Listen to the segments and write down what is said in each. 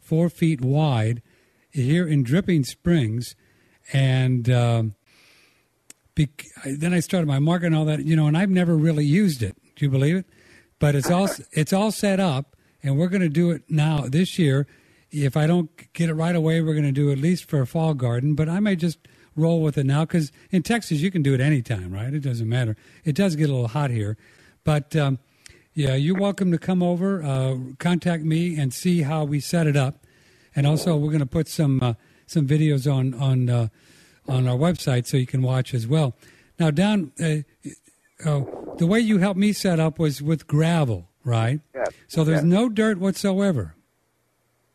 4 feet wide here in Dripping Springs. And then I started my market and all that, and I've never really used it. Do you believe it? But it's all set up, and we're going to do it now this year. If I don't get it right away, we're going to do it at least for a fall garden. But I may just roll with it now because in Texas you can do it anytime, right? It doesn't matter. It does get a little hot here. But, yeah, you're welcome to come over, contact me, and see how we set it up. And also we're going to put some videos on our website so you can watch as well. Now, Don, the way you helped me set up was with gravel, right? Yes. So there's no dirt whatsoever.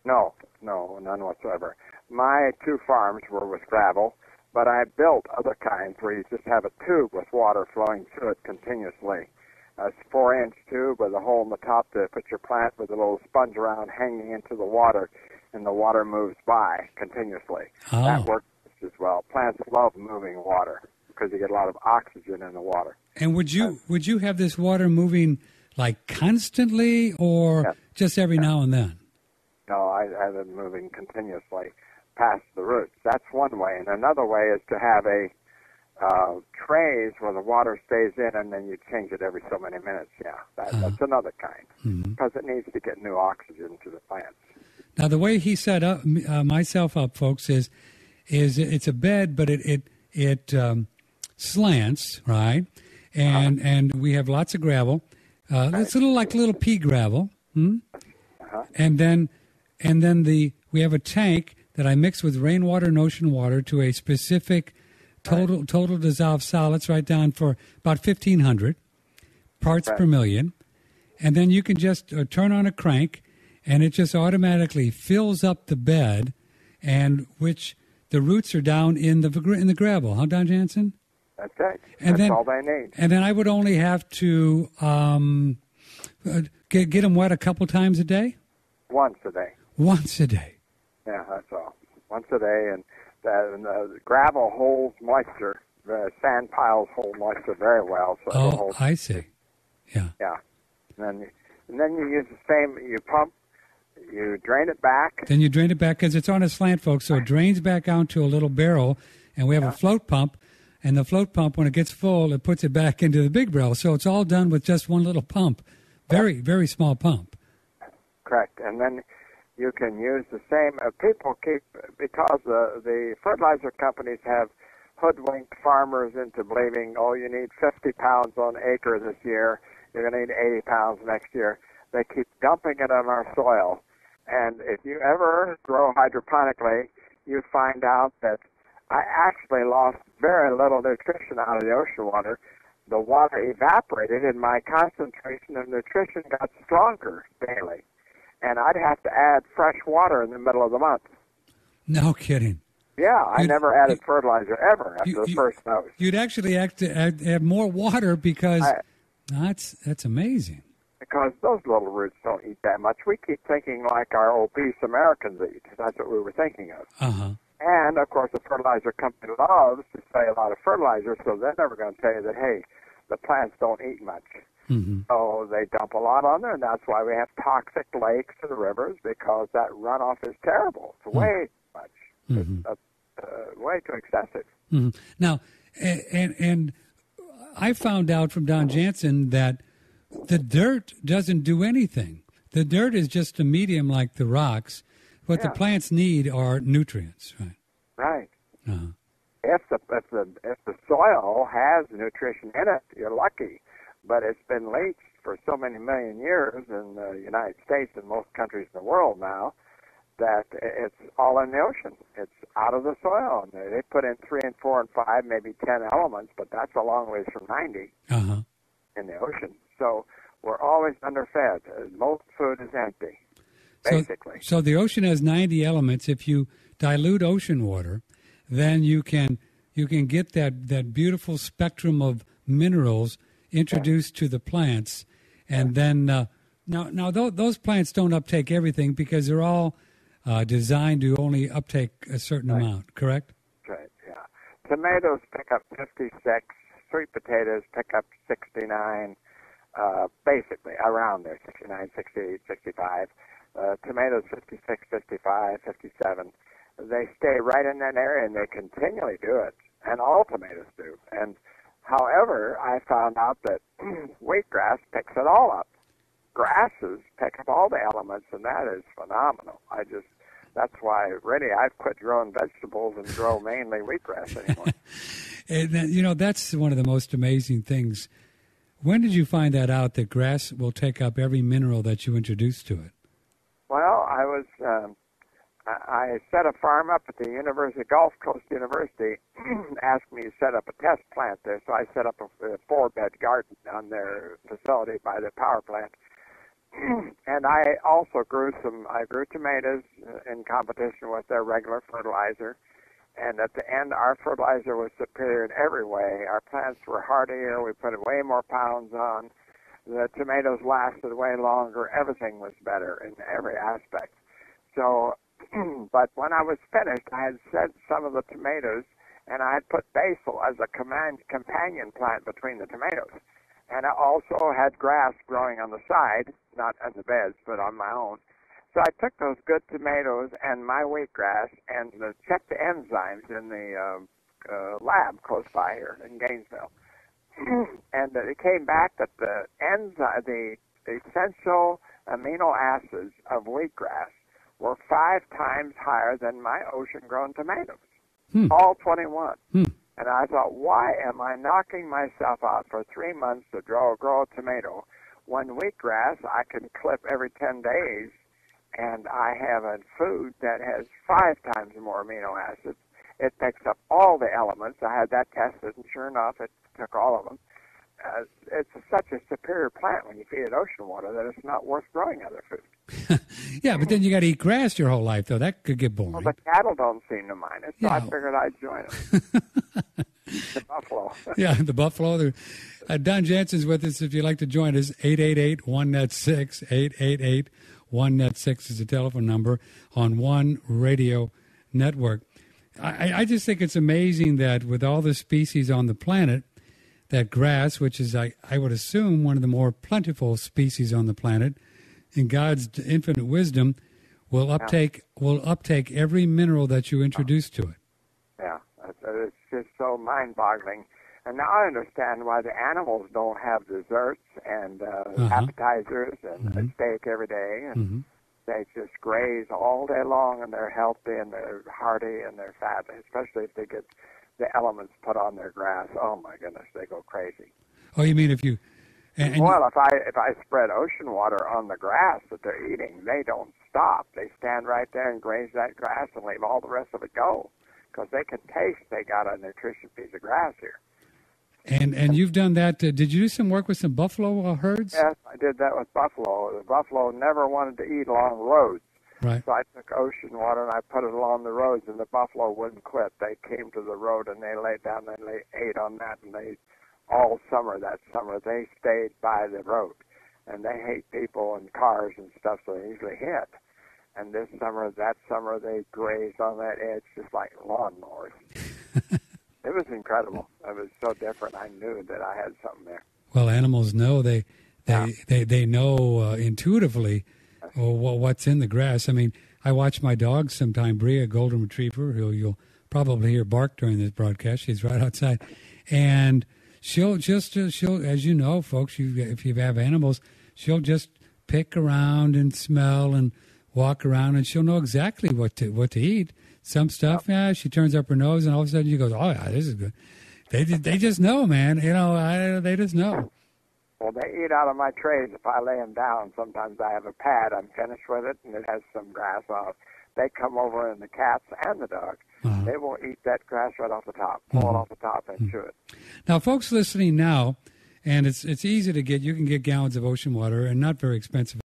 No, none whatsoever. My 2 farms were with gravel, but I built other kinds where you just have a tube with water flowing through it continuously. It's a 4-inch tube with a hole in the top to put your plant with a little sponge around hanging into the water, and the water moves by continuously. Oh. That works as well. Plants love moving water because you get a lot of oxygen in the water. And would you have this water moving like constantly or just every now and then? No, I have it moving continuously past the roots. That's one way. And another way is to have a trays where the water stays in and then you change it every so many minutes. Yeah, that's another kind because it needs to get new oxygen to the plants. Now, the way he set up myself up, folks, is it's a bed, but it slants, right? And we have lots of gravel. It's like little pea gravel. And then we have a tank that I mix with rainwater and ocean water to a specific total dissolved solids, right down for about 1,500 parts per million. And then you can just turn on a crank, and it just automatically fills up the bed, and which the roots are down in the gravel. Huh, Don Jansen? That's it. That's all they need. And then I would only have to get them wet a couple times a day? Once a day. Once a day. Yeah, that's all. Once a day, and the gravel holds moisture. The sand piles hold moisture very well. So I see. Yeah. Yeah. And then you use the same, you pump, you drain it back. Then you drain it back because it's on a slant, folks, so it drains back onto a little barrel, and we have a float pump, and the float pump, when it gets full, it puts it back into the big barrel. So it's all done with just one little pump. Very, very small pump. Correct. And then you can use the same, people keep, because the fertilizer companies have hoodwinked farmers into believing, you need 50 pounds on acre this year, you're going to need 80 pounds next year. They keep dumping it on our soil. And if you ever grow hydroponically, you find out that I actually lost very little nutrition out of the ocean water. The water evaporated and my concentration of nutrition got stronger daily. And I'd have to add fresh water in the middle of the month. No kidding. Yeah, I never added fertilizer ever after the first dose. You'd actually have to add more water because that's amazing. Because those little roots don't eat that much. We keep thinking like our obese Americans eat. That's what we were thinking of. Uh-huh. And, of course, the fertilizer company loves to say a lot of fertilizer, so they're never going to tell you that, hey, the plants don't eat much. Mm-hmm. So they dump a lot on there, and that's why we have toxic lakes and rivers, because that runoff is terrible. It's way too much. Mm-hmm. It's way too excessive. Mm-hmm. Now, and I found out from Don Jansen that the dirt doesn't do anything. The dirt is just a medium like the rocks. What the plants need are nutrients, right? Right. Uh-huh. If the soil has nutrition in it, you're lucky. But it's been leached for so many million years in the United States and most countries in the world now that it's all in the ocean. It's out of the soil. And they put in 3 and 4 and 5, maybe 10 elements, but that's a long ways from 90 in the ocean. So we're always underfed. Most food is empty, basically. So the ocean has 90 elements. If you dilute ocean water, then you can get that beautiful spectrum of minerals introduced to the plants, and then now those plants don't uptake everything because they're all designed to only uptake a certain amount. Correct? Right. Yeah. Tomatoes pick up 56. Sweet potatoes pick up 69. Basically around there, 69, 68, 65. tomatoes 56, 55, 57. They stay right in that area, and they continually do it, and all tomatoes do. And however, I found out that wheatgrass picks it all up. Grasses pick up all the elements, and that is phenomenal. That's why really I've quit growing vegetables and grow mainly wheatgrass anymore. And that's one of the most amazing things. When did you find that out, that grass will take up every mineral that you introduce to it? Well, I set a farm up at the University, Gulf Coast University, asked me to set up a test plant there, so I set up a 4-bed garden on their facility by the power plant. And I also grew tomatoes in competition with their regular fertilizer. And at the end, our fertilizer was superior in every way. Our plants were hardier. We put way more pounds on. The tomatoes lasted way longer. Everything was better in every aspect. So, but when I was finished, I had set some of the tomatoes, and I had put basil as a companion plant between the tomatoes. And I also had grass growing on the side, not on the beds, but on my own. So I took those good tomatoes and my wheatgrass and checked the enzymes in the lab close by here in Gainesville. And it came back that the essential amino acids of wheatgrass were 5 times higher than my ocean-grown tomatoes, all 21. And I thought, why am I knocking myself out for 3 months to grow a tomato when wheatgrass I can clip every 10 days, and I have a food that has 5 times more amino acids. It picks up all the elements. I had that tested, and sure enough, it took all of them. It's such a superior plant when you feed it ocean water that it's not worth growing other food. Yeah, but then you got to eat grass your whole life, though. That could get boring. Well, the cattle don't seem to mind it, so I figured I'd join them. The buffalo. Yeah, the buffalo. Don Jansen's with us. If you'd like to join us, 888-1net6, 888-1net6 is the telephone number on One Radio Network. I just think it's amazing that with all the species on the planet, that grass, which is, I would assume, one of the more plentiful species on the planet, in God's infinite wisdom, will uptake every mineral that you introduce to it. Yeah, it's just so mind-boggling. And now I understand why the animals don't have desserts and appetizers and a steak every day. And they just graze all day long, and they're healthy, and they're hardy, and they're fat, especially if they get the elements put on their grass. Oh, my goodness, they go crazy. Oh, you mean if you... Well, if I spread ocean water on the grass that they're eating, they don't stop. They stand right there and graze that grass and leave all the rest of it go, because they can taste they got a nutritious piece of grass here. And you've done that. Did you do some work with some buffalo herds? Yes, I did that with buffalo. The buffalo never wanted to eat along roads. Right. So I took ocean water and I put it along the roads, and the buffalo wouldn't quit. They came to the road and they laid down and they ate on that, and they all summer that summer they stayed by the road. And they hate people and cars and stuff, so they usually hit. And that summer they grazed on that edge just like lawnmowers. It was incredible. It was so different. I knew that I had something there. Well, animals know. They know intuitively what's in the grass. I mean, I watch my dog sometime, Bria, a golden retriever, who you'll probably hear bark during this broadcast. She's right outside. And she'll as you know, folks, if you have animals, she'll just pick around and smell and walk around, and she'll know exactly what to eat. Some stuff, she turns up her nose, and all of a sudden she goes, "Oh yeah, this is good." They just know, man. They just know. Well, they eat out of my trays. If I lay them down, sometimes I have a pad. I'm finished with it, and it has some grass on it. They come over, and the cats and the dog, they will eat that grass right off the top, pull it off the top, and chew it. Now, folks listening now, and it's easy to get. You can get gallons of ocean water, and not very expensive